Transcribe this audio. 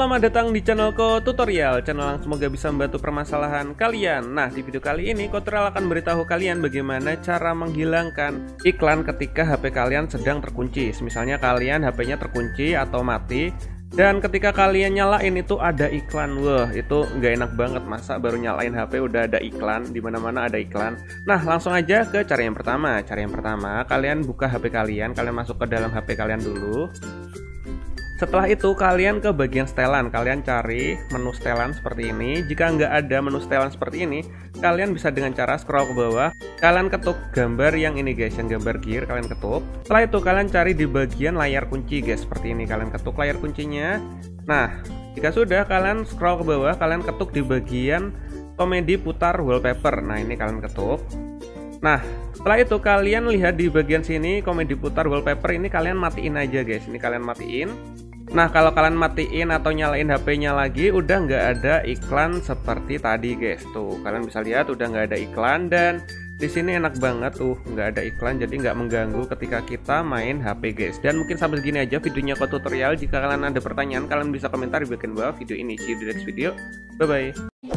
Selamat datang di channelku Tutorial, channel yang semoga bisa membantu permasalahan kalian. Nah, di video kali ini Tutorial akan beritahu kalian bagaimana cara menghilangkan iklan ketika HP kalian sedang terkunci. Misalnya kalian HP-nya terkunci atau mati, dan ketika kalian nyalain itu ada iklan. Wah, itu nggak enak banget, masa baru nyalain HP udah ada iklan, dimana-mana ada iklan. Nah, langsung aja ke cara yang pertama. Cara yang pertama, kalian buka HP kalian masuk ke dalam HP kalian dulu. Setelah itu kalian ke bagian setelan, kalian cari menu setelan seperti ini. Jika nggak ada menu setelan seperti ini, kalian bisa dengan cara scroll ke bawah. Kalian ketuk gambar yang ini guys, yang gambar gear, kalian ketuk. Setelah itu kalian cari di bagian layar kunci guys, seperti ini. Kalian ketuk layar kuncinya. Nah, jika sudah, kalian scroll ke bawah, kalian ketuk di bagian komedi putar wallpaper. Nah, ini kalian ketuk. Nah, setelah itu kalian lihat di bagian sini komedi putar wallpaper ini, kalian matiin aja guys. Ini kalian matiin. Nah, kalau kalian matiin atau nyalain HP-nya lagi, udah nggak ada iklan seperti tadi guys. Tuh, kalian bisa lihat udah nggak ada iklan, dan di sini enak banget tuh, nggak ada iklan, jadi nggak mengganggu ketika kita main HP guys. Dan mungkin sampai segini aja videonya ke tutorial. Jika kalian ada pertanyaan, kalian bisa komentar di bagian bawah video ini. See you di next video. Bye bye.